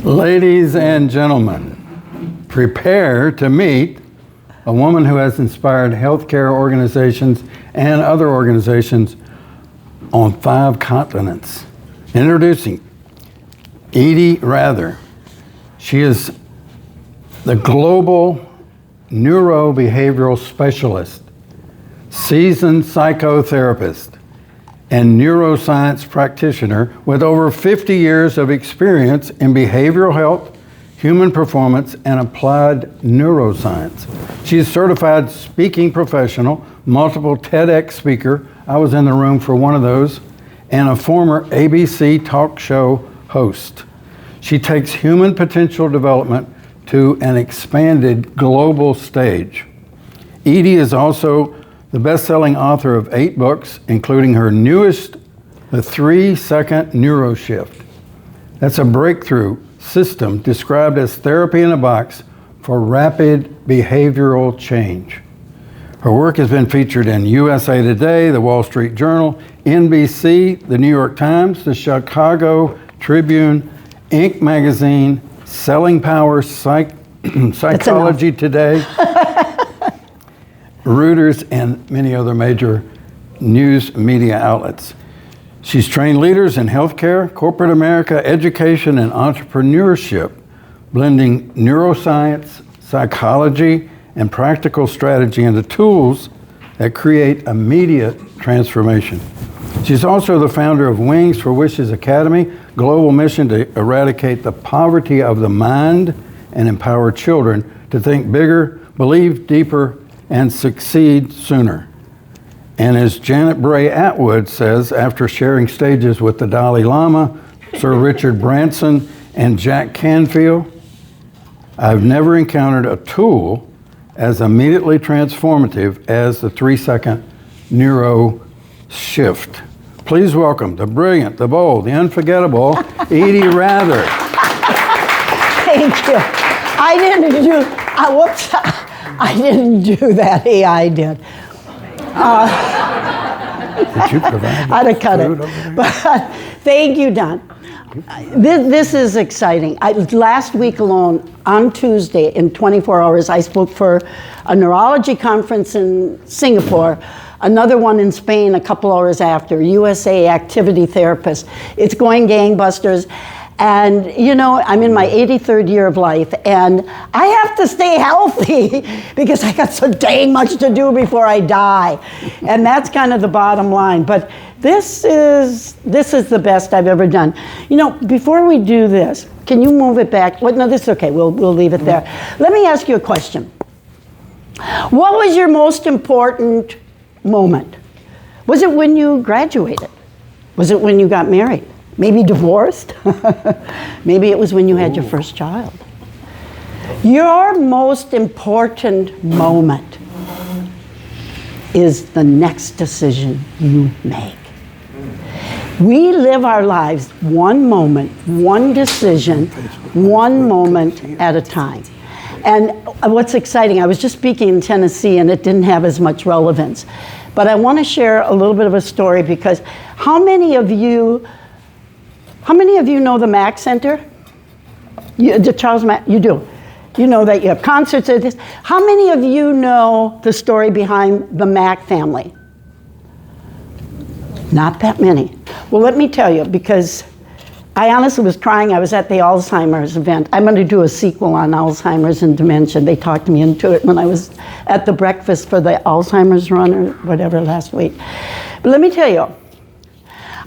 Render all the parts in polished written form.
Ladies and gentlemen, prepare to meet a woman who has inspired healthcare organizations and other organizations on 5 continents. Introducing Edie Raether. She is the global neurobehavioral specialist, seasoned psychotherapist, and neuroscience practitioner with over 50 years of experience in behavioral health, human performance, and applied neuroscience. She is a certified speaking professional, multiple TEDx speaker, I was in the room for one of those, and a former ABC talk show host. She takes human potential development to an expanded global stage. Edie is also the best-selling author of 8 books, including her newest, The 3-Second NeuroShift. That's a breakthrough system described as therapy in a box for rapid behavioral change. Her work has been featured in USA Today, The Wall Street Journal, NBC, The New York Times, The Chicago Tribune, Inc. magazine, Selling Power, Psychology Today, Reuters, and many other major news media outlets. She's trained leaders in healthcare, corporate America, education, and entrepreneurship, blending neuroscience, psychology, and practical strategy into tools that create immediate transformation. She's also the founder of Wings for Wishes Academy, global mission to eradicate the poverty of the mind and empower children to think bigger, believe deeper, and succeed sooner. And as Janet Bray Atwood says, after sharing stages with the Dalai Lama, Sir Richard Branson, and Jack Canfield, I've never encountered a tool as immediately transformative as the 3-second NeuroShift. Please welcome the brilliant, the bold, the unforgettable Edie Raether. Thank you. I didn't do that. AI did. Did you provide I'd have cut it. But thank you, Don. This is exciting. Last week alone, on Tuesday, in 24 hours, I spoke for a neurology conference in Singapore, another one in Spain a couple hours after, USA Activity Therapist. It's going gangbusters. And you know, I'm in my 83rd year of life, and I have to stay healthy because I got so dang much to do before I die. And that's kind of the bottom line. But this is the best I've ever done. You know, before we do this, can you move it back? Well, no, this is okay. We'll leave it there. Let me ask you a question. What was your most important moment? Was it when you graduated? Was it when you got married? Maybe divorced? Maybe it was when you had your first child. Your most important moment is the next decision you make. We live our lives one moment, one decision, one moment at a time. And what's exciting, I was just speaking in Tennessee and it didn't have as much relevance. But I want to share a little bit of a story because how many of you know the Mack Center? The Charles Mack, you do. You know that you have concerts at this. How many of you know the story behind the Mack family? Not that many. Well, let me tell you, because I honestly was crying. I was at the Alzheimer's event. I'm going to do a sequel on Alzheimer's and dementia. They talked me into it when I was at the breakfast for the Alzheimer's run or whatever last week. But let me tell you,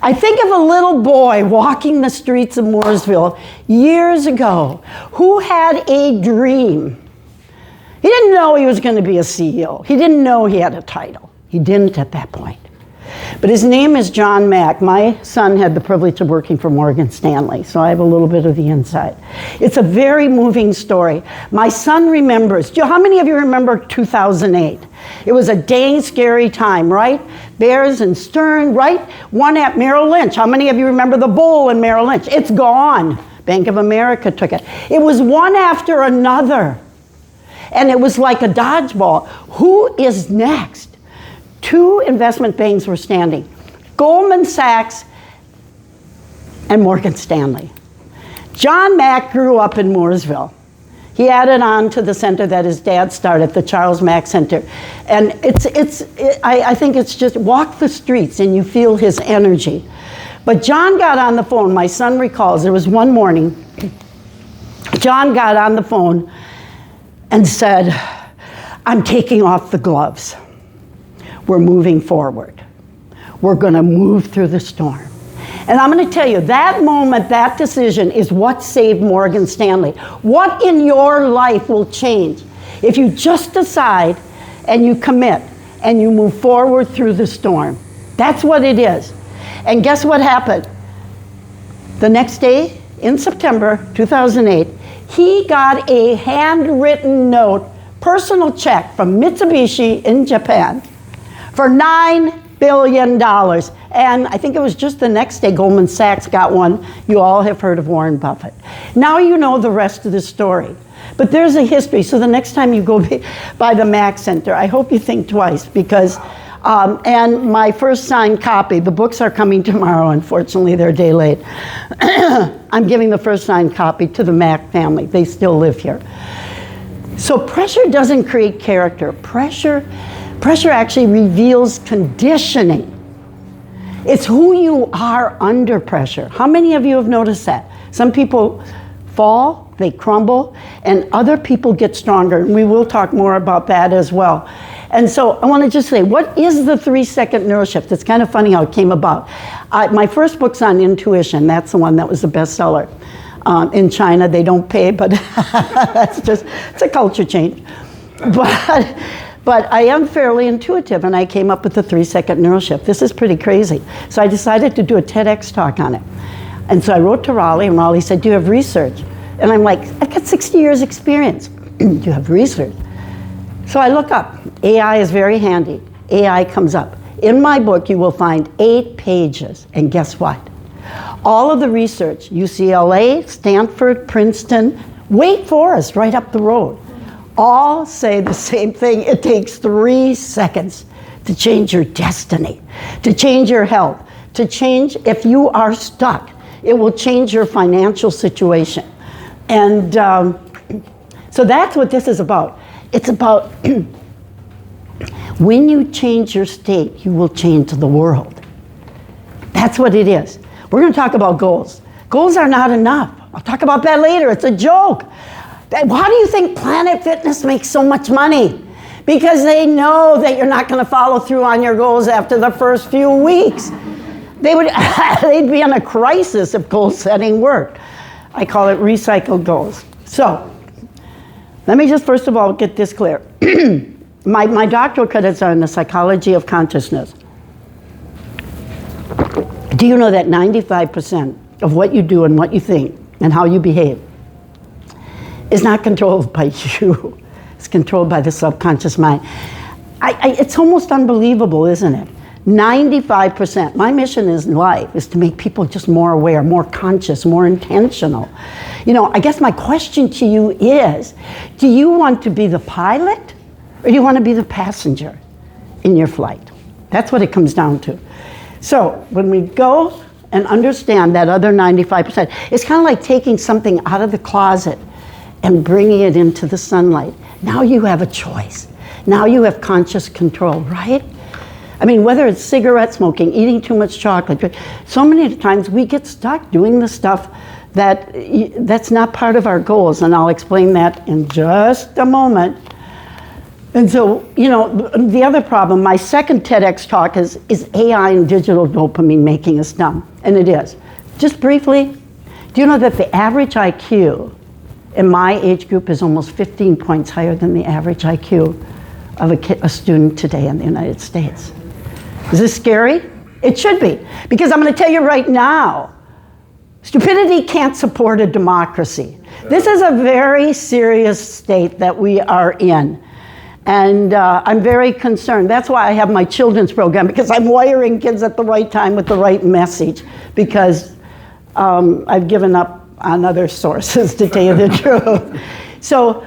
I think of a little boy walking the streets of Mooresville years ago who had a dream. He didn't know he was going to be a CEO. He didn't know he had a title. He didn't at that point. But his name is John Mack. My son had the privilege of working for Morgan Stanley, so I have a little bit of the inside. It's a very moving story. My son remembers. How many of you remember 2008? It was a dang scary time, right? Bears and Stern, right? One at Merrill Lynch. How many of you remember the bull in Merrill Lynch? It's gone. Bank of America took it. It was one after another. And it was like a dodgeball. Who is next? 2 investment banks were standing, Goldman Sachs and Morgan Stanley. John Mack grew up in Mooresville. He added on to the center that his dad started, the Charles Mack Center. And I think it's just walk the streets and you feel his energy. But John got on the phone, my son recalls, there was one morning, John got on the phone and said, I'm taking off the gloves. We're moving forward. We're gonna move through the storm. And I'm going to tell you, that moment, that decision is what saved Morgan Stanley. What in your life will change if you just decide and you commit and you move forward through the storm? That's what it is. And guess what happened? The next day, in September 2008, he got a handwritten note, personal check from Mitsubishi in Japan for $9 billion. And I think it was just the next day Goldman Sachs got one. You all have heard of Warren Buffett. Now you know the rest of the story. But there's a history, so the next time you go by the Mack Center, I hope you think twice, because, and my first signed copy, the books are coming tomorrow, unfortunately they're a day late. I'm giving the first signed copy to the Mack family. They still live here. So pressure doesn't create character. Pressure actually reveals conditioning. It's who you are under pressure. How many of you have noticed that? Some people fall, they crumble, and other people get stronger. And we will talk more about that as well. And so I want to just say, what is the 3-second neuroshift? It's kind of funny how it came about. My first book's on intuition. That's the one that was the bestseller. In China, they don't pay, but that's just, it's a culture change. But I am fairly intuitive, and I came up with the 3-second neuroshift. This is pretty crazy. So I decided to do a TEDx talk on it. And so I wrote to Raleigh, and Raleigh said, do you have research? And I'm like, I've got 60 years experience. Do you have research? So I look up. AI is very handy. AI comes up. In my book, you will find 8 pages. And guess what? All of the research, UCLA, Stanford, Princeton, Wake Forest, right up the road, all say the same thing. It takes 3 seconds to change your destiny, to change your health, to change if you are stuck. It will change your financial situation. And so that's what this is about. It's about when you change your state, you will change the world. That's what it is. We're going to talk about goals. Goals are not enough. I'll talk about that later. It's a joke. Why do you think Planet Fitness makes so much money? Because they know that you're not going to follow through on your goals after the first few weeks. They'd be in a crisis if goal setting worked. I call it recycled goals. So, let me just first of all get this clear. My doctoral credits are in the psychology of consciousness. Do you know that 95% of what you do and what you think and how you behave is not controlled by you? It's controlled by the subconscious mind. It's almost unbelievable, isn't it? 95%. My mission in life is to make people just more aware, more conscious, more intentional. You know, I guess my question to you is, do you want to be the pilot or do you want to be the passenger in your flight? That's what it comes down to. So when we go and understand that other 95%, it's kind of like taking something out of the closet and bringing it into the sunlight. Now you have a choice. Now you have conscious control, right? I mean, whether it's cigarette smoking, eating too much chocolate, so many times we get stuck doing the stuff that's not part of our goals, and I'll explain that in just a moment. And so, you know, the other problem, my second TEDx talk is AI and digital dopamine making us dumb? And it is. Just briefly, do you know that the average IQ in my age group is almost 15 points higher than the average IQ of a student today in the United States? Is this scary? It should be, because I'm going to tell you right now, stupidity can't support a democracy. This is a very serious state that we are in. And I'm very concerned. That's why I have my children's program, because I'm wiring kids at the right time with the right message, because I've given up on other sources, to tell you the truth. So,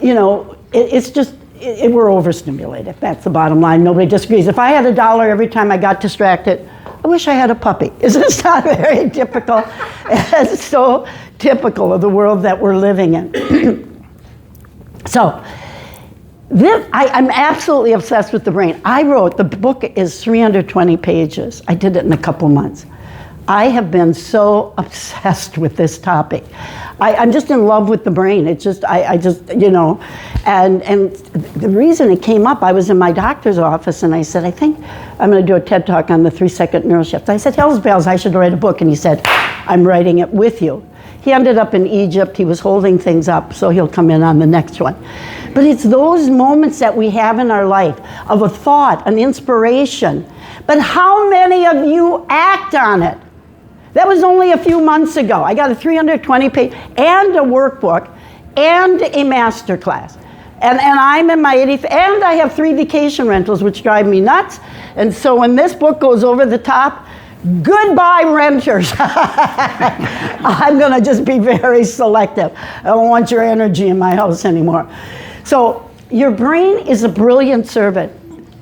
you know, it's just, we're overstimulated. That's the bottom line. Nobody disagrees. If I had $1 every time I got distracted, I wish I had a puppy. Isn't it not very typical? It's so typical of the world that we're living in. So, I'm absolutely obsessed with the brain. The book is 320 pages. I did it in a couple months. I have been so obsessed with this topic. I'm just in love with the brain. It's just, I just, and the reason it came up, I was in my doctor's office and I said, I think I'm going to do a TED Talk on the 3-second NeuroShift. I said, hell's bells, I should write a book. And he said, I'm writing it with you. He ended up in Egypt. He was holding things up, so he'll come in on the next one. But it's those moments that we have in our life of a thought, an inspiration. But how many of you act on it? That was only a few months ago. I got a 320-page and a workbook and a master class. And I'm in my 80th, and I have 3 vacation rentals, which drive me nuts. And so when this book goes over the top, goodbye renters. I'm going to just be very selective. I don't want your energy in my house anymore. So your brain is a brilliant servant.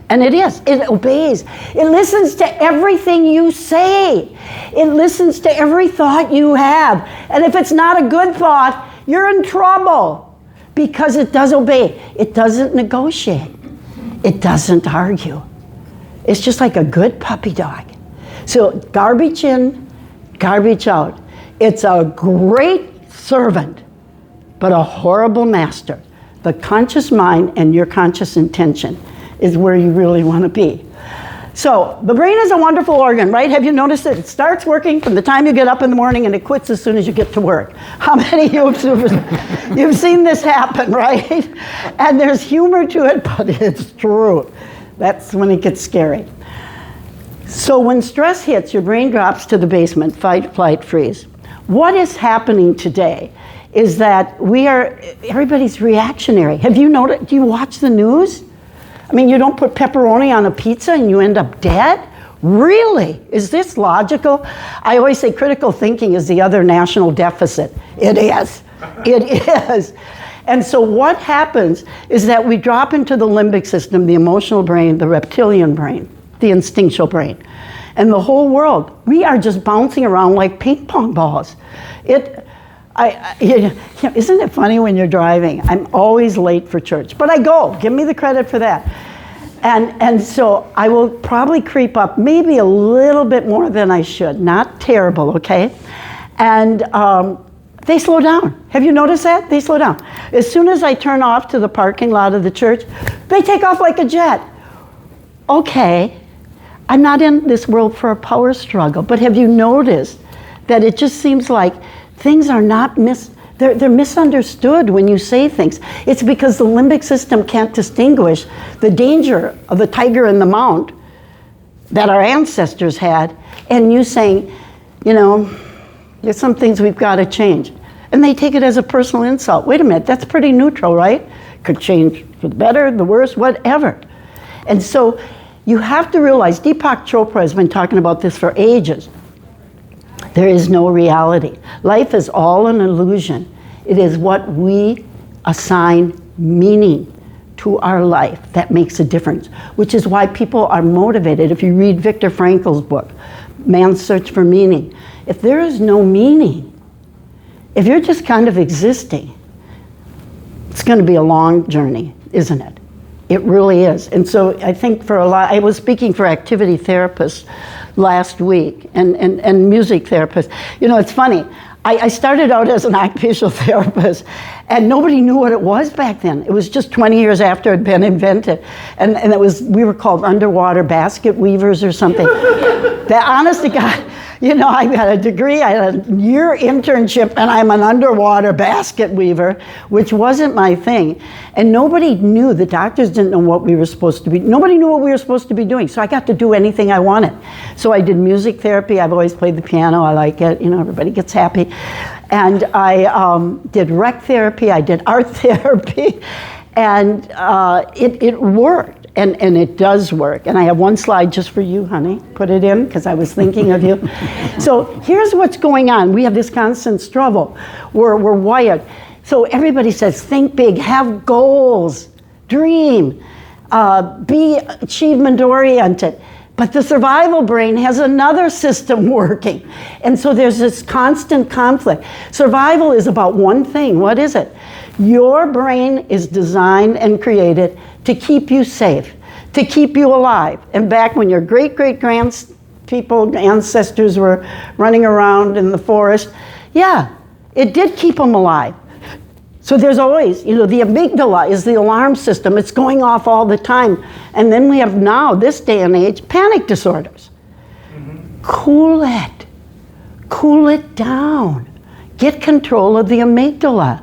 And it is. It obeys. It listens to everything you say. It listens to every thought you have. And if it's not a good thought, you're in trouble because it does obey. It doesn't negotiate. It doesn't argue. It's just like a good puppy dog. So garbage in, garbage out. It's a great servant, but a horrible master. The conscious mind and your conscious intention is where you really want to be. So the brain is a wonderful organ, right? Have you noticed it? It starts working from the time you get up in the morning and it quits as soon as you get to work. How many of you you've seen this happen, right? And there's humor to it, but it's true. That's when it gets scary. So when stress hits, your brain drops to the basement, fight, flight, freeze. What is happening today is that everybody's reactionary. Have you noticed, do you watch the news? I mean, you don't put pepperoni on a pizza and you end up dead? Really? Is this logical? I always say critical thinking is the other national deficit. It is. It is. And so what happens is that we drop into the limbic system, the emotional brain, the reptilian brain, the instinctual brain. And the whole world, we are just bouncing around like ping pong balls. Isn't it funny when you're driving? I'm always late for church, but I go. Give me the credit for that. And so I will probably creep up maybe a little bit more than I should. Not terrible, okay? And they slow down. Have you noticed that? They slow down. As soon as I turn off to the parking lot of the church, they take off like a jet. Okay, I'm not in this world for a power struggle, but have you noticed that it just seems like things are not they're misunderstood when you say things. It's because the limbic system can't distinguish the danger of the tiger in the mount that our ancestors had, and you saying, there's some things we've got to change. And they take it as a personal insult. Wait a minute, that's pretty neutral, right? Could change for the better, the worse, whatever. And so you have to realize, Deepak Chopra has been talking about this for ages. There is no reality. Life is all an illusion. It is what we assign meaning to our life that makes a difference, which is why people are motivated. If you read Viktor Frankl's book, Man's Search for Meaning, if there is no meaning, if you're just kind of existing, it's going to be a long journey, isn't it? It really is. And so I think I was speaking for activity therapists last week and music therapists. It's funny. I started out as an occupational therapist and nobody knew what it was back then. It was just 20 years after it had been invented. And we were called underwater basket weavers or something. That, honest to God, I got a degree, I had a year internship, and I'm an underwater basket weaver, which wasn't my thing. And nobody knew, the doctors didn't know what we were supposed to be, nobody knew what we were supposed to be doing. So I got to do anything I wanted. So I did music therapy, I've always played the piano, I like it, everybody gets happy. And I did rec therapy, I did art therapy, and it worked. And it does work. And I have one slide just for you, honey. Put it in, because I was thinking of you. So here's what's going on. We have this constant struggle. We're wired. So everybody says, think big, have goals, dream, be achievement-oriented. But the survival brain has another system working. And so there's this constant conflict. Survival is about one thing. What is it? Your brain is designed and created to keep you safe, to keep you alive. And back when your ancestors were running around in the forest, yeah, it did keep them alive. So there's always, the amygdala is the alarm system. It's going off all the time. And then we have now, this day and age, panic disorders. Cool it. Cool it down. Get control of the amygdala.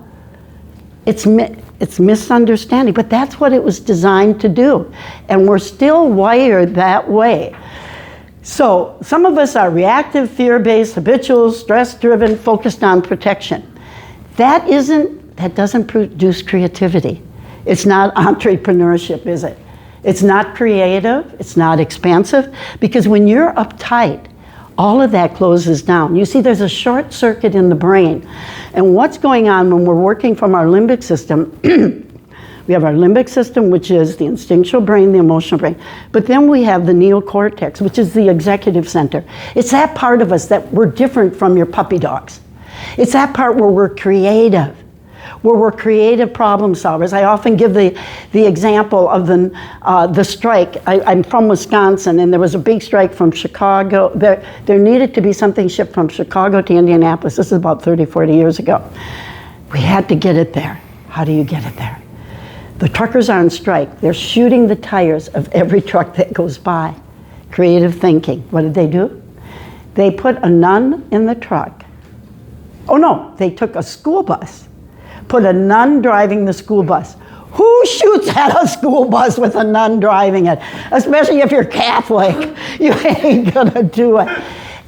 It's misunderstanding, but that's what it was designed to do. And we're still wired that way. So some of us are reactive, fear-based, habitual, stress-driven, focused on protection. That doesn't produce creativity. It's not entrepreneurship, is it? It's not creative, it's not expansive, because when you're uptight, all of that closes down. You see, there's a short circuit in the brain. And what's going on when we're working from our limbic system, we have our limbic system, which is the instinctual brain, the emotional brain. But then we have the neocortex, which is the executive center. It's that part of us that we're different from your puppy dogs. It's that part where we're creative, problem solvers. I often give the example of the strike. I'm from Wisconsin, and there was a big strike from Chicago. There needed to be something shipped from Chicago to Indianapolis. This is about 30, 40 years ago. We had to get it there. How do you get it there? The truckers are on strike. They're shooting the tires of every truck that goes by. Creative thinking. What did they do? They put a nun in the truck. Oh no, they took a school bus, put a nun driving the school bus. Who shoots at a school bus with a nun driving it? Especially if you're Catholic. You ain't gonna do it.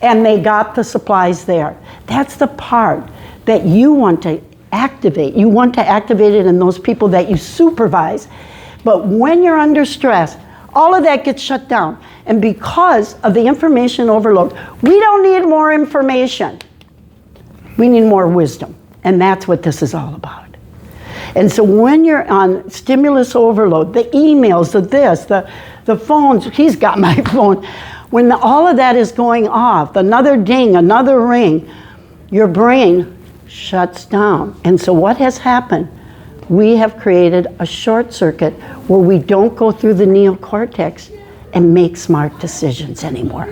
And they got the supplies there. That's the part that you want to activate. You want to activate it in those people that you supervise. But when you're under stress, all of that gets shut down. And because of the information overload, we don't need more information. We need more wisdom. And that's what this is all about. And so when you're on stimulus overload, the emails, the phones, he's got my phone. When all of that is going off, another ding, another ring, your brain shuts down. And so what has happened? We have created a short circuit where we don't go through the neocortex and make smart decisions anymore.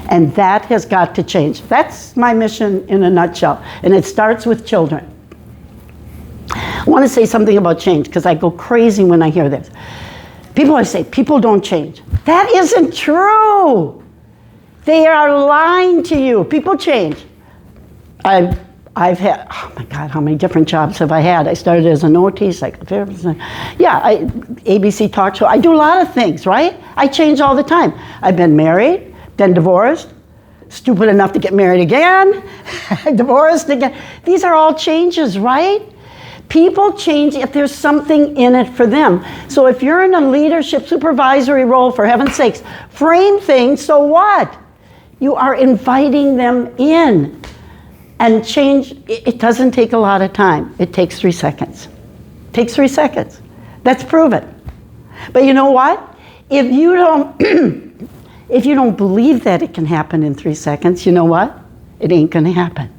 And that has got to change. That's my mission in a nutshell. And it starts with children. I want to say something about change because I go crazy when I hear this. People always say, people don't change. That isn't true. They are lying to you. People change. I've had, oh my God, how many different jobs have I had? I started as an OT, psychotherapist. Yeah, ABC talk show. I do a lot of things, right? I change all the time. I've been married, then divorced, stupid enough to get married again, divorced again. These are all changes, right? People change if there's something in it for them. So if you're in a leadership supervisory role, for heaven's sakes, frame things, so what? You are inviting them in. And change, it doesn't take a lot of time. It takes 3 seconds. It takes 3 seconds. That's proven. But you know what? If you don't believe that it can happen in 3 seconds, you know what? It ain't gonna happen.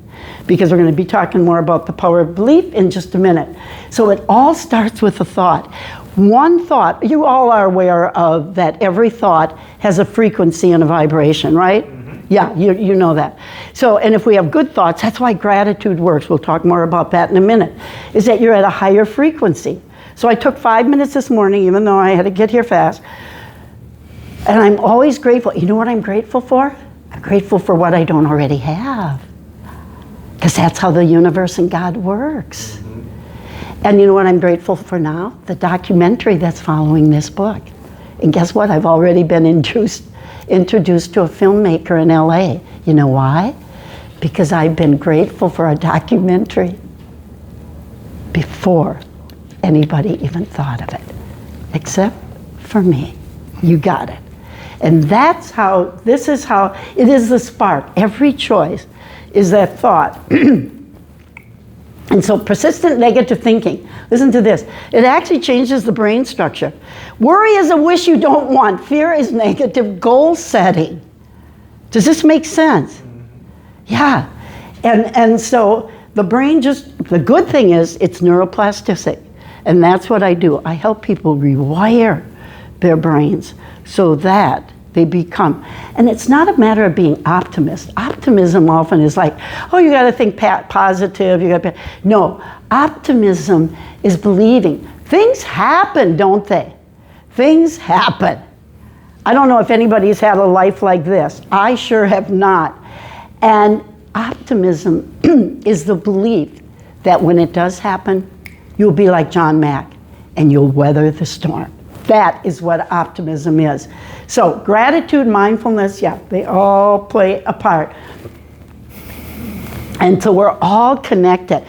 Because we're gonna be talking more about the power of belief in just a minute. So it all starts with a thought. One thought, you all are aware of that every thought has a frequency and a vibration, right? Yeah, you know that. So, and if we have good thoughts, that's why gratitude works. We'll talk more about that in a minute, is that you're at a higher frequency. So I took 5 minutes this morning, even though I had to get here fast. And I'm always grateful. You know what I'm grateful for? I'm grateful for what I don't already have. Because that's how the universe and God works. And you know what I'm grateful for now? The documentary that's following this book. And guess what? I've already been introduced to a filmmaker in LA. You know why? Because I've been grateful for a documentary before anybody even thought of it, except for me. You got it. And that's how, this is how, it is the spark. Every choice is that thought. And so persistent negative thinking, listen to this, it actually changes the brain structure. Worry is a wish you don't want. Fear is negative goal setting. Does this make sense? Yeah. And so the brain the good thing is it's neuroplasticity. And that's what I do. I help people rewire their brains so that they become, and it's not a matter of being optimist. Optimism often is like, oh, you got to think positive. No, optimism is believing. Things happen, don't they? Things happen. I don't know if anybody's had a life like this. I sure have not. And optimism is the belief that when it does happen, you'll be like John Mack and you'll weather the storm. That is what optimism is. So gratitude, mindfulness, yeah, they all play a part. And so we're all connected.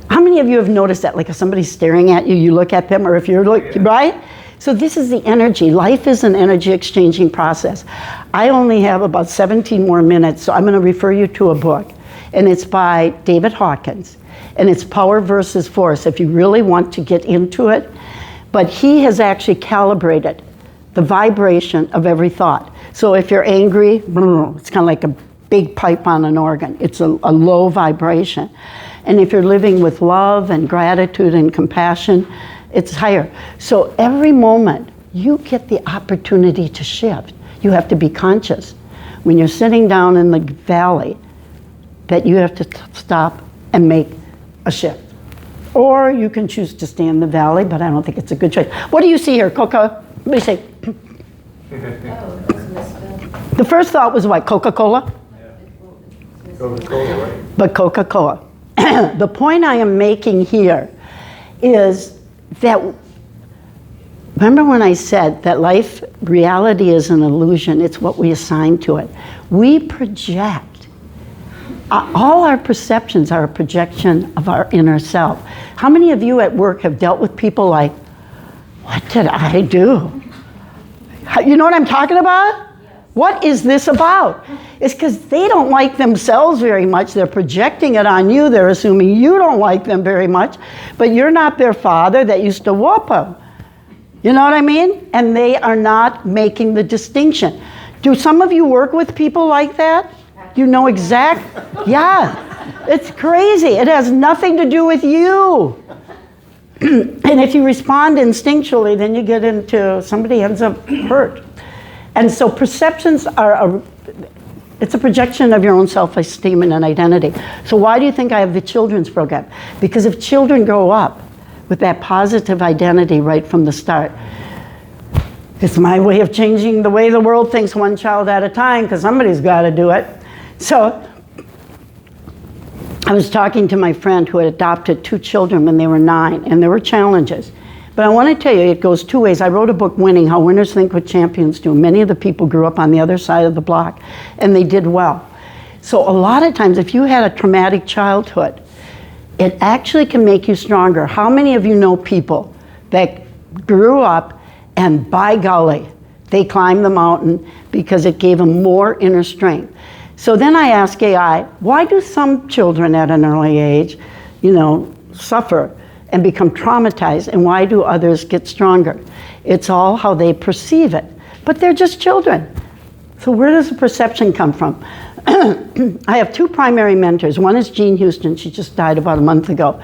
How many of you have noticed that, like if somebody's staring at you, you look at them, or if you're looking, right? So this is the energy. Life is an energy exchanging process. I only have about 17 more minutes, so I'm going to refer you to a book. And it's by David Hawkins. And it's Power versus Force, if you really want to get into it. But he has actually calibrated the vibration of every thought. So if you're angry, it's kind of like a big pipe on an organ. It's a low vibration. And if you're living with love and gratitude and compassion, it's higher. So every moment, you get the opportunity to shift. You have to be conscious. When you're sitting down in the valley, that you have to stop and make a shift. Or you can choose to stay in the valley, but I don't think it's a good choice. What do you see here, Coca? What do you say? The first thought was what, Coca-Cola? Yeah. Coca-Cola, right? But Coca-Cola. The point I am making here is that, remember when I said that reality is an illusion, it's what we assign to it. We project. All our perceptions are a projection of our inner self. How many of you at work have dealt with people like, what did I do? You know what I'm talking about? What is this about? It's because they don't like themselves very much. They're projecting it on you. They're assuming you don't like them very much, but you're not their father that used to whoop them. You know what I mean? And they are not making the distinction. Do some of you work with people like that? You know yeah, it's crazy. It has nothing to do with you. And if you respond instinctually, then you get into, somebody ends up hurt. And so perceptions it's a projection of your own self-esteem and identity. So why do you think I have the children's program? Because if children grow up with that positive identity right from the start, it's my way of changing the way the world thinks, one child at a time, because somebody's got to do it. So I was talking to my friend who had adopted 2 children when they were 9, and there were challenges. But I want to tell you, it goes 2 ways. I wrote a book, Winning, How Winners Think What Champions Do. Many of the people grew up on the other side of the block, and they did well. So a lot of times, if you had a traumatic childhood, it actually can make you stronger. How many of you know people that grew up and, by golly, they climbed the mountain because it gave them more inner strength? So then I ask AI, why do some children at an early age, suffer and become traumatized, and why do others get stronger? It's all how they perceive it. But they're just children. So where does the perception come from? I have 2 primary mentors. One is Jean Houston. She just died about a month ago.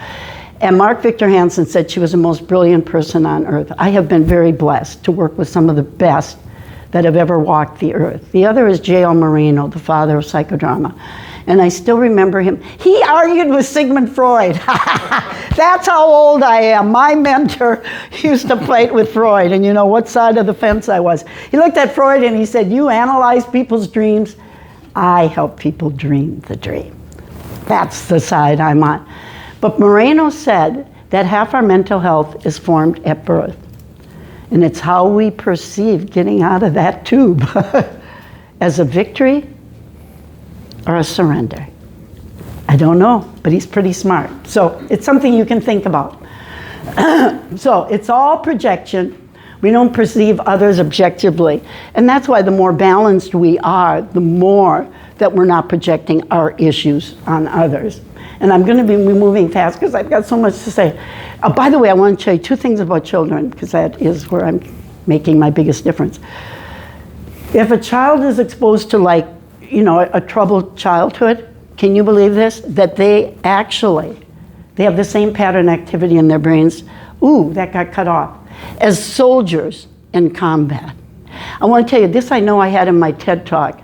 And Mark Victor Hansen said she was the most brilliant person on earth. I have been very blessed to work with some of the best that have ever walked the earth. The other is J.L. Moreno, the father of psychodrama. And I still remember him. He argued with Sigmund Freud. That's how old I am. My mentor used to fight with Freud, and you know what side of the fence I was. He looked at Freud and he said, you analyze people's dreams. I help people dream the dream. That's the side I'm on. But Moreno said that half our mental health is formed at birth. And it's how we perceive getting out of that tube as a victory or a surrender. I don't know, but he's pretty smart. So it's something you can think about. So it's all projection. We don't perceive others objectively. And that's why the more balanced we are, the more that we're not projecting our issues on others. And And I'm going to be moving fast because I've got so much to say. By the way, I want to tell you 2 things about children, because that is where I'm making my biggest difference. If a child is exposed to, like, you know, a troubled childhood, can you believe this? That they have the same pattern activity in their brains, ooh, that got cut off, as soldiers in combat. I want to tell you, this I know I had in my TED Talk.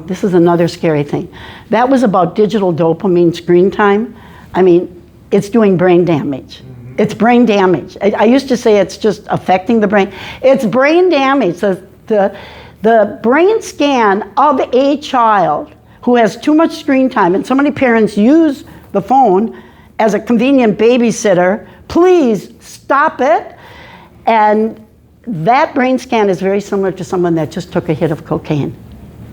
This is another scary thing. That was about digital dopamine screen time. I mean, it's doing brain damage. It's brain damage. I used to say it's just affecting the brain. It's brain damage. The brain scan of a child who has too much screen time, and so many parents use the phone as a convenient babysitter, please stop it. And that brain scan is very similar to someone that just took a hit of cocaine.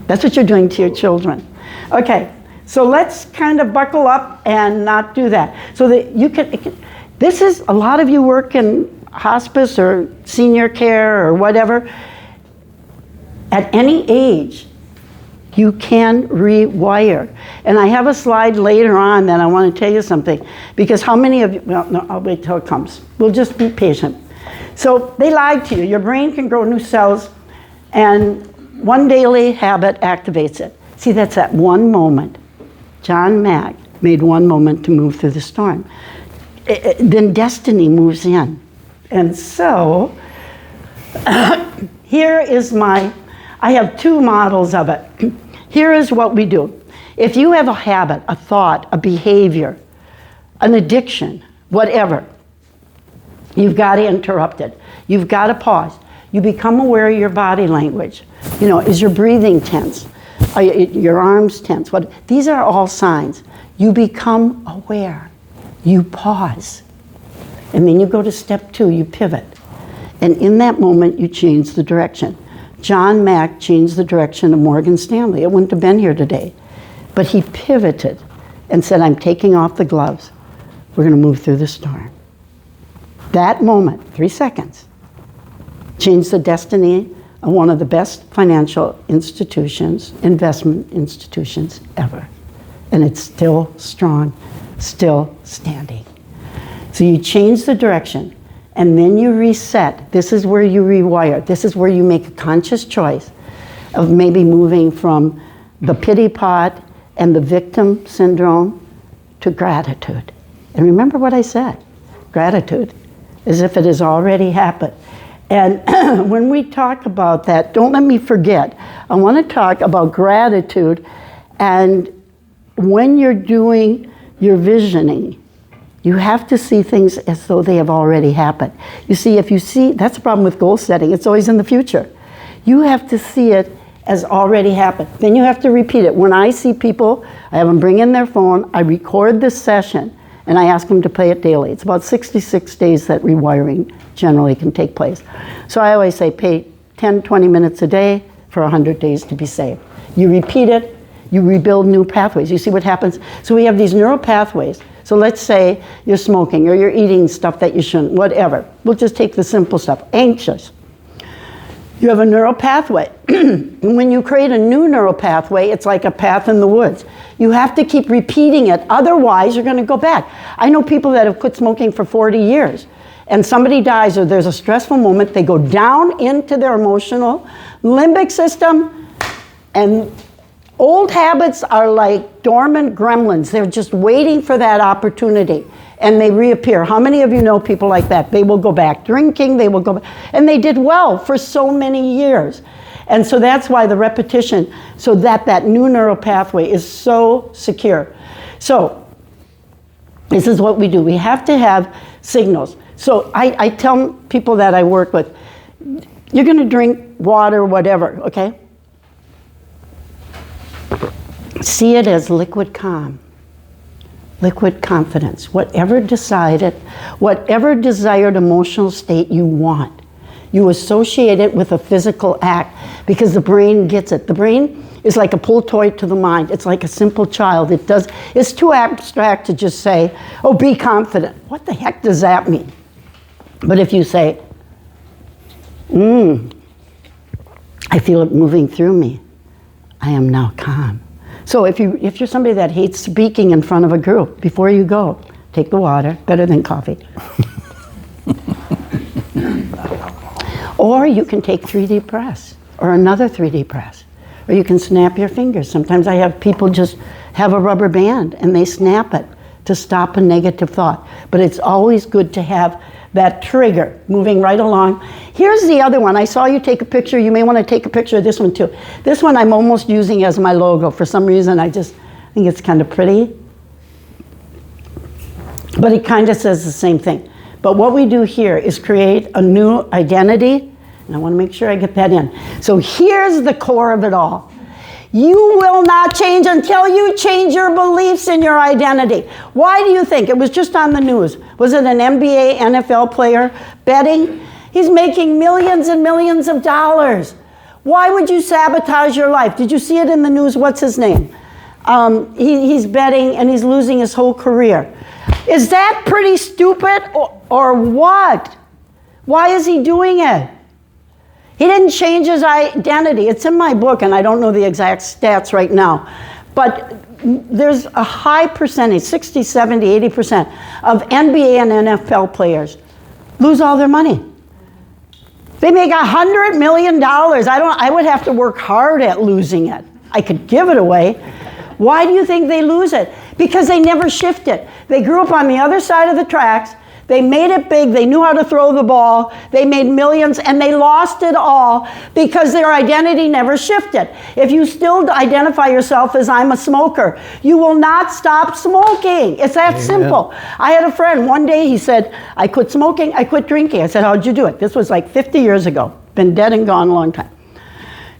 That's what you're doing to your children. Okay, so let's kind of buckle up and not do that. So that you can, this is, a lot of you work in hospice or senior care or whatever. At any age, you can rewire. And I have a slide later on that I want to tell you something. Because how many of you, well, no, I'll wait till it comes. We'll just be patient. So they lied to you. Your brain can grow new cells, and one daily habit activates it. See, that's that one moment. John Mack made one moment to move through the storm. Then destiny moves in. And so, here is I have 2 models of it. Here is what we do. If you have a habit, a thought, a behavior, an addiction, whatever, you've got to interrupt it. You've got to pause. You become aware of your body language. You know, is your breathing tense? Are your arms tense? These are all signs. You become aware. You pause. And then you go to step 2, you pivot. And in that moment, you change the direction. John Mack changed the direction of Morgan Stanley. It wouldn't have been here today. But he pivoted and said, I'm taking off the gloves. We're going to move through the storm. That moment, 3 seconds, changed the destiny of one of the best financial institutions, investment institutions ever. And it's still strong, still standing. So you change the direction, and then you reset. This is where you rewire. This is where you make a conscious choice of maybe moving from the pity pot and the victim syndrome to gratitude. And remember what I said, gratitude, as if it has already happened. And when we talk about that, don't let me forget, I want to talk about gratitude. And when you're doing your visioning, you have to see things as though they have already happened. You see, if you see, that's the problem with goal setting, it's always in the future. You have to see it as already happened. Then you have to repeat it. When I see people, I have them bring in their phone, I record this session, and I ask them to play it daily. It's about 66 days that rewiring generally can take place. So I always say pay 10, 20 minutes a day for 100 days to be saved. You repeat it, you rebuild new pathways. You see what happens? So we have these neural pathways. So let's say you're smoking or you're eating stuff that you shouldn't, whatever. We'll just take the simple stuff. Anxious. You have a neural pathway. And when you create a new neural pathway, it's like a path in the woods. You have to keep repeating it, otherwise you're going to go back. I know people that have quit smoking for 40 years, and somebody dies or there's a stressful moment, they go down into their emotional limbic system, and old habits are like dormant gremlins. They're just waiting for that opportunity, and they reappear. How many of you know people like that? They will go back drinking, they will go back, and they did well for so many years. And so that's why the repetition, so that new neural pathway is so secure. So this is what we do. We have to have signals. So I tell people that I work with, you're going to drink water, whatever, okay? See it as liquid calm, liquid confidence. Whatever desired emotional state you want, you associate it with a physical act, because the brain gets it. The brain is like a pull toy to the mind. It's like a simple child. It's too abstract to just say, oh, be confident. What the heck does that mean? But if you say, I feel it moving through me. I am now calm. So if you're somebody that hates speaking in front of a group, before you go, take the water, better than coffee. Or you can take 3D press, or another 3D press. Or you can snap your fingers. Sometimes I have people just have a rubber band and they snap it to stop a negative thought. But it's always good to have that trigger moving right along. Here's the other one. I saw you take a picture. You may want to take a picture of this one too. This one I'm almost using as my logo. For some reason, I just think it's kind of pretty. But it kind of says the same thing. But what we do here is create a new identity. And I want to make sure I get that in. So here's the core of it all. You will not change until you change your beliefs in your identity. Why do you think? It was just on the news. Was it an NBA, NFL player betting? He's making millions and millions of dollars. Why would you sabotage your life? Did you see it in the news? What's his name? He's betting and he's losing his whole career. Is that pretty stupid or what? Why is he doing it? He didn't change his identity. It's in my book, and I don't know the exact stats right now. But there's a high percentage, 60, 70, 80% of NBA and NFL players lose all their money. They make $100 million. I would have to work hard at losing it. I could give it away. Why do you think they lose it? Because they never shifted. They grew up on the other side of the tracks. They made it big. They knew how to throw the ball. They made millions, and they lost it all because their identity never shifted. If you still identify yourself as I'm a smoker, you will not stop smoking. It's that simple. I had a friend, one day he said, I quit smoking, I quit drinking. I said, how'd you do it? This was like 50 years ago. Been dead and gone a long time.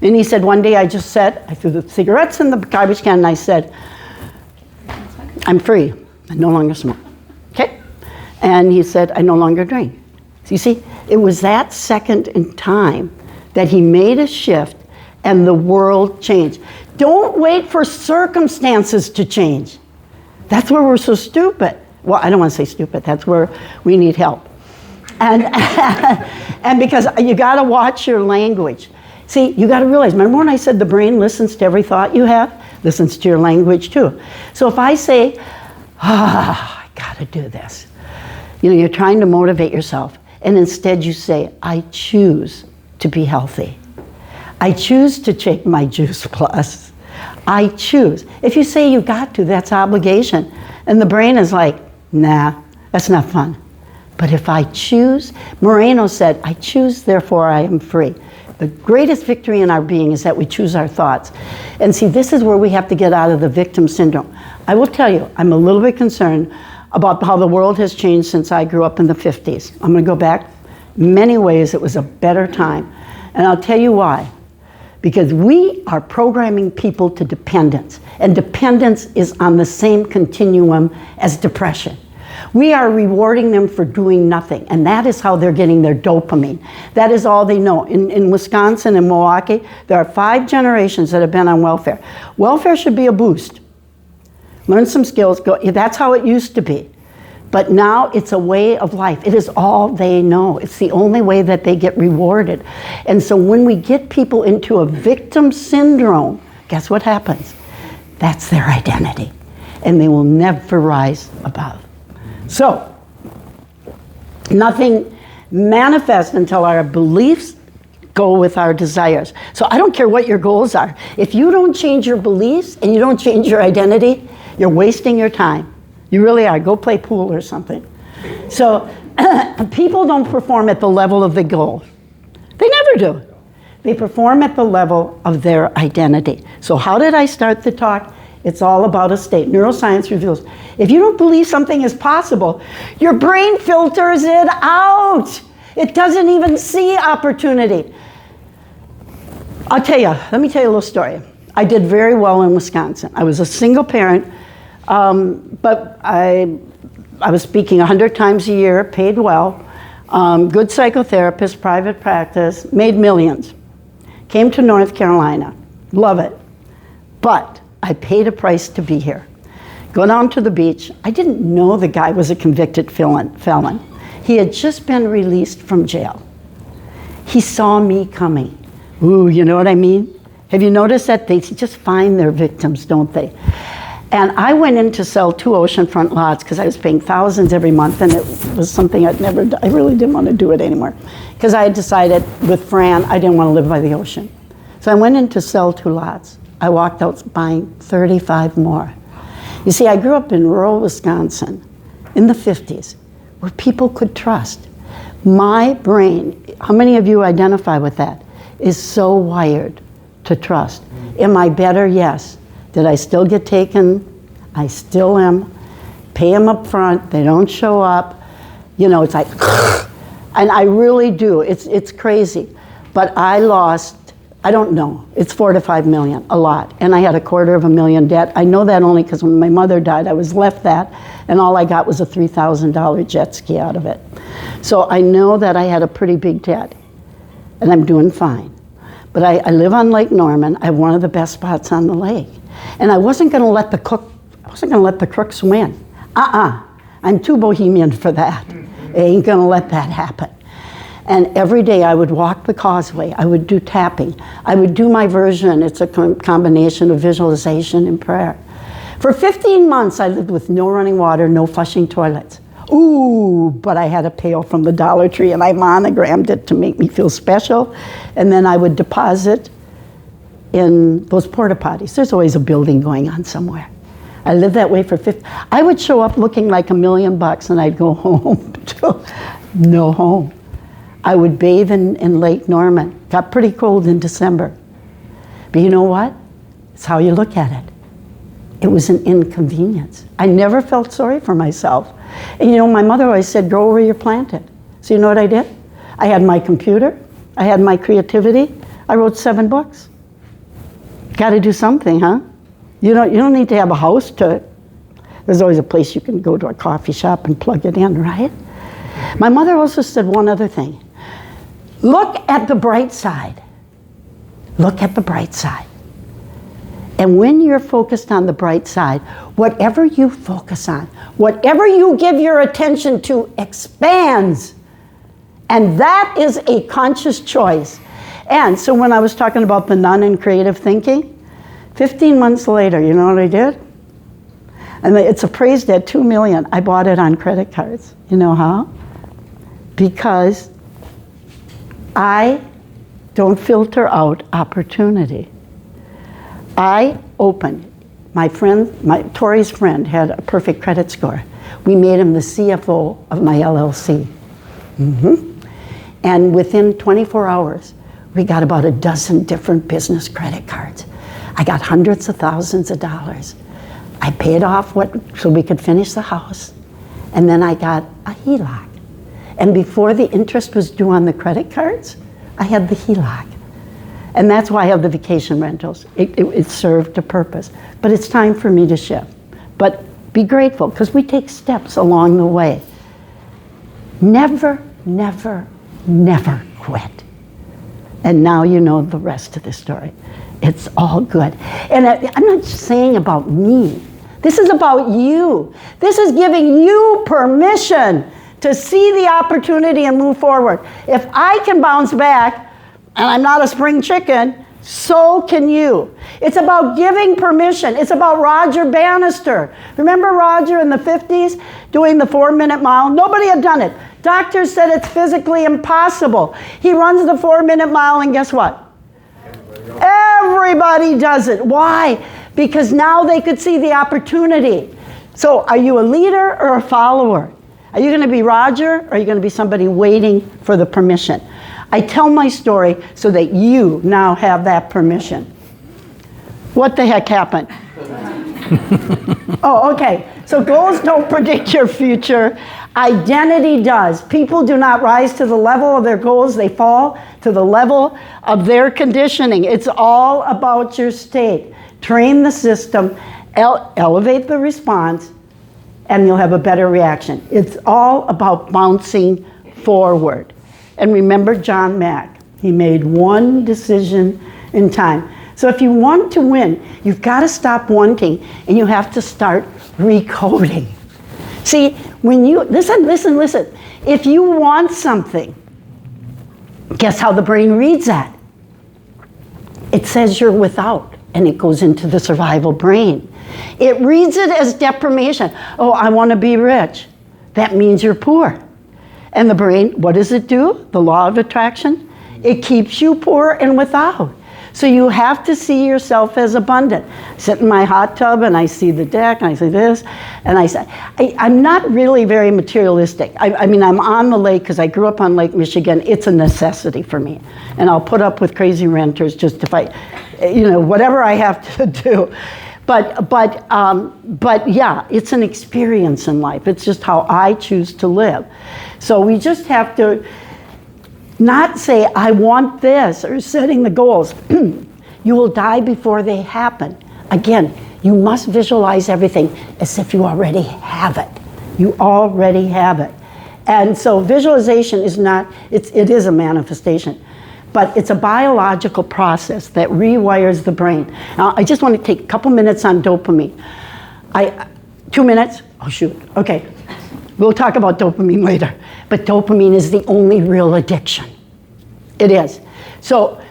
And he said, one day I just said, I threw the cigarettes in the garbage can and I said, I'm free. I no longer smoke. Okay? And he said, I no longer drink. So you see, it was that second in time that he made a shift and the world changed. Don't wait for circumstances to change. That's where we're so stupid. Well, I don't want to say stupid. That's where we need help. And, and because you got to watch your language. See, you got to realize, remember when I said the brain listens to every thought you have? Listens to your language too. So if I say, I got to do this. You know, you're trying to motivate yourself, and instead you say, I choose to be healthy. I choose to take my Juice Plus. I choose. If you say you got to, that's obligation. And the brain is like, nah, that's not fun. But if I choose, Moreno said, I choose, therefore I am free. The greatest victory in our being is that we choose our thoughts. And see, this is where we have to get out of the victim syndrome. I will tell you, I'm a little bit concerned about how the world has changed since I grew up in the 50s. I'm going to go back. In many ways, it was a better time. And I'll tell you why. Because we are programming people to dependence. And dependence is on the same continuum as depression. We are rewarding them for doing nothing. And that is how they're getting their dopamine. That is all they know. In Wisconsin and Milwaukee, there are 5 generations that have been on welfare. Welfare should be a boost. Learn some skills. Go. That's how it used to be. But now it's a way of life. It is all they know. It's the only way that they get rewarded. And so when we get people into a victim syndrome, guess what happens? That's their identity. And they will never rise above. So, nothing manifests until our beliefs go with our desires. So I don't care what your goals are. If you don't change your beliefs and you don't change your identity, you're wasting your time. You really are. Go play pool or something. So people don't perform at the level of the goal. They never do. They perform at the level of their identity. So how did I start the talk? It's all about a state. Neuroscience reveals, if you don't believe something is possible, your brain filters it out. It doesn't even see opportunity. I'll tell you, let me tell you a little story. I did very well in Wisconsin. I was a single parent, but I was speaking 100 times a year, paid well, good psychotherapist, private practice, made millions. Came to North Carolina, love it. But I paid a price to be here. Go down to the beach. I didn't know the guy was a convicted felon. He had just been released from jail. He saw me coming. Ooh, you know what I mean? Have you noticed that? They just find their victims, don't they? And I went in to sell 2 oceanfront lots because I was paying thousands every month, and it was something I really didn't want to do it anymore. Because I had decided with Fran, I didn't want to live by the ocean. So I went in to sell 2 lots. I walked out buying 35 more. You see, I grew up in rural Wisconsin in the 50s where people could trust. My brain, how many of you identify with that, is so wired to trust. Am I better? Yes. Did I still get taken? I still am. Pay them up front. They don't show up. You know, it's like, and I really do. It's crazy. But I lost, I don't know, it's 4 to 5 million, a lot. And I had $250,000 debt. I know that only because when my mother died, I was left that, and all I got was a $3,000 jet ski out of it. So I know that I had a pretty big debt, and I'm doing fine. But I live on Lake Norman. I have one of the best spots on the lake. And I wasn't going to let the crooks win. I'm too bohemian for that. I ain't going to let that happen. And every day I would walk the causeway. I would do tapping. I would do my version. It's a combination of visualization and prayer. For 15 months, I lived with no running water, no flushing toilets. Ooh, but I had a pail from the Dollar Tree, and I monogrammed it to make me feel special. And then I would deposit in those porta potties. There's always a building going on somewhere. I lived that way for 50. I would show up looking like $1 million, and I'd go home to no home. I would bathe in Lake Norman. Got pretty cold in December. But you know what? It's how you look at it. It was an inconvenience. I never felt sorry for myself. And you know, my mother always said, grow where you're planted. So you know what I did? I had my computer. I had my creativity. I wrote 7 books. Got to do something, huh? You don't need to have a house to, there's always a place you can go to, a coffee shop, and plug it in, right? My mother also said one other thing. Look at the bright side. Look at the bright side. And when you're focused on the bright side, whatever you focus on, whatever you give your attention to expands. And that is a conscious choice. And so when I was talking about the nun and creative thinking, 15 months later, you know what I did? And it's appraised at $2 million. I bought it on credit cards. You know how? Because I don't filter out opportunity. I opened, Tori's friend had a perfect credit score. We made him the CFO of my LLC. And within 24 hours, we got about a dozen different business credit cards. I got hundreds of thousands of dollars. I paid off so we could finish the house. And then I got a HELOC. And before the interest was due on the credit cards, I had the HELOC. And that's why I have the vacation rentals. It served a purpose. But it's time for me to shift. But be grateful, because we take steps along the way. Never, never, never quit. And now you know the rest of the story. It's all good. And I'm not just saying about me. This is about you. This is giving you permission to see the opportunity and move forward. If I can bounce back, and I'm not a spring chicken, so can you. It's about giving permission. It's about Roger Bannister. Remember Roger in the 50s doing the 4-minute mile? Nobody had done it. Doctors said it's physically impossible. He runs the 4-minute mile, and guess what? Everybody does it. Why? Because now they could see the opportunity. So are you a leader or a follower? Are you going to be Roger, or are you going to be somebody waiting for the permission? I tell my story so that you now have that permission. What the heck happened? Oh, okay. So goals don't predict your future. Identity does. People do not rise to the level of their goals. They fall to the level of their conditioning. It's all about your state. Train the system, elevate the response, and you'll have a better reaction. It's all about bouncing forward. And remember John Mack. He made one decision in time. So if you want to win, you've got to stop wanting, and you have to start recoding. See, when you, listen. If you want something, guess how the brain reads that? it says you're without, and it goes into the survival brain. It reads it as deprivation. Oh, I want to be rich. That means you're poor. And the brain, what does it do? The law of attraction? It keeps you poor and without. So you have to see yourself as abundant. I sit in my hot tub and I see the deck and I see this, and I say, I'm not really very materialistic. I mean, I'm on the lake because I grew up on Lake Michigan. It's a necessity for me. And I'll put up with crazy renters just to fight, whatever I have to do. But yeah, it's an experience in life. It's just how I choose to live. So we just have to not say, I want this, or setting the goals. You will die before they happen. Again, you must visualize everything as if you already have it. You already have it. And so visualization is not, it is a manifestation, but it's a biological process that rewires the brain. Now, I just want to take a couple minutes on dopamine. 2 minutes? Oh, shoot. Okay. We'll talk about dopamine later. But dopamine is the only real addiction. It is. So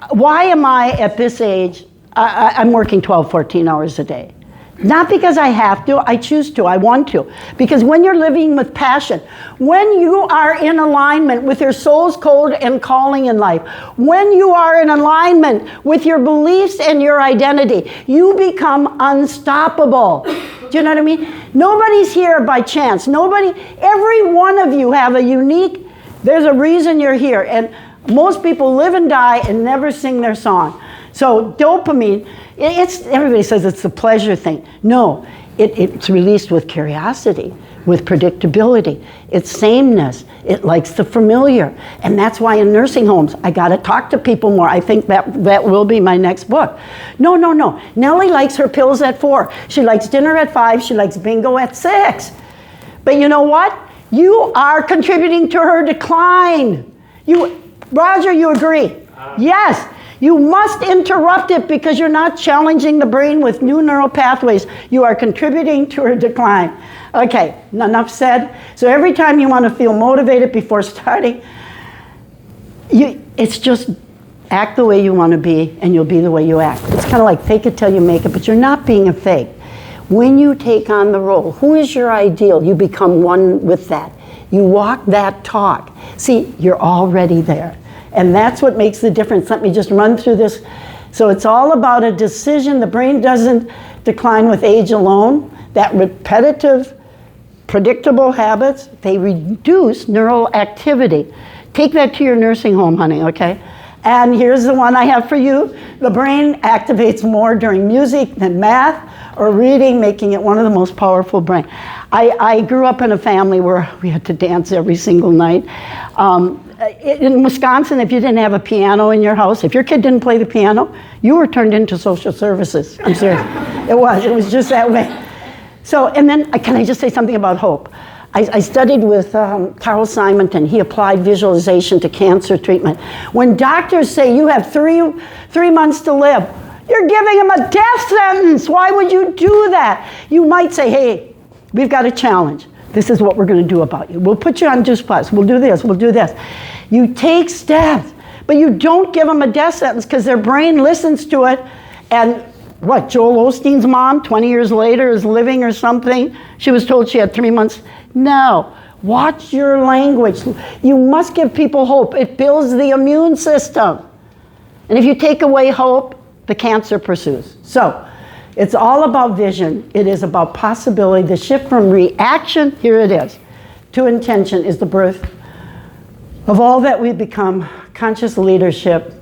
why am I at this age, I'm working 12, 14 hours a day. Not because I have to, I choose to, I want to. Because when you're living with passion, when you are in alignment with your soul's code and calling in life, when you are in alignment with your beliefs and your identity, you become unstoppable. Do you know what I mean? Nobody's here by chance. Every one of you have a unique, there's a reason you're here. And most people live and die and never sing their song. So dopamine, everybody says it's the pleasure thing. No, it's released with curiosity, with predictability. It's sameness. It likes the familiar. And that's why in nursing homes, I got to talk to people more. I think that will be my next book. No. Nellie likes her pills at 4. She likes dinner at 5. She likes bingo at 6. But you know what? You are contributing to her decline. Roger, you agree? Yes. You must interrupt it because you're not challenging the brain with new neural pathways. You are contributing to her decline. Okay, enough said. So every time you want to feel motivated before starting, it's just act the way you want to be and you'll be the way you act. It's kind of like fake it till you make it, but you're not being a fake. When you take on the role, who is your ideal? You become one with that. You walk that talk. See, you're already there. And that's what makes the difference. Let me just run through this. So it's all about a decision. The brain doesn't decline with age alone. That repetitive, predictable habits, they reduce neural activity. Take that to your nursing home, honey, okay? And here's the one I have for you. The brain activates more during music than math or reading, making it one of the most powerful brains. I grew up in a family where we had to dance every single night. In Wisconsin, if you didn't have a piano in your house, if your kid didn't play the piano, you were turned into social services. I'm serious. It was just that way. So, and then, can I just say something about hope? I studied with Carl Simonton. He applied visualization to cancer treatment. When doctors say you have three months to live, you're giving him a death sentence. Why would you do that? You might say, hey, we've got a challenge. This is what we're going to do about you. We'll put you on Juice Plus. We'll do this. We'll do this. You take steps, but you don't give them a death sentence because their brain listens to it. And what, Joel Osteen's mom, 20 years later, is living or something? She was told she had 3 months. No. Watch your language. You must give people hope. It builds the immune system. And if you take away hope, the cancer pursues. So, it's all about vision. It is about possibility. The shift from reaction, here it is, to intention is the birth of all that we become. Conscious leadership,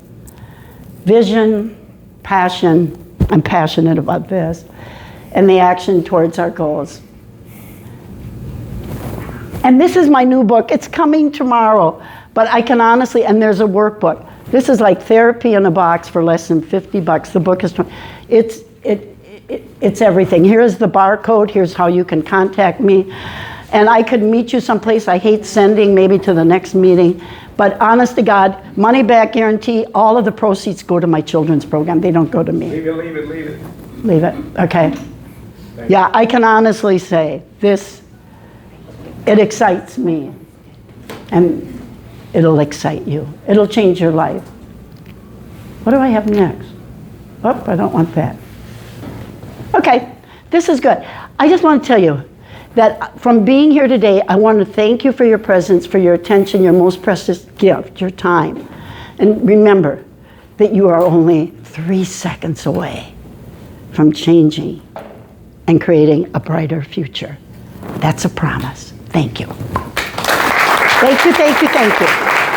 vision, passion. I'm passionate about this. And the action towards our goals. And this is my new book. It's coming tomorrow. But I can honestly, and there's a workbook. This is like therapy in a box for less than $50. The book is, it's everything. Here's the barcode. Here's how you can contact me. And I could meet you someplace. I hate sending maybe to the next meeting. But honest to God, money back guarantee, all of the proceeds go to my children's program. They don't go to me. Leave it. Leave it, okay. Yeah, I can honestly say this, it excites me. And it'll excite you. It'll change your life. What do I have next? Oh, I don't want that. Okay, this is good. I just want to tell you that from being here today, I want to thank you for your presence, for your attention, your most precious gift, your time. And remember that you are only 3 seconds away from changing and creating a brighter future. That's a promise. Thank you. Thank you, thank you, thank you.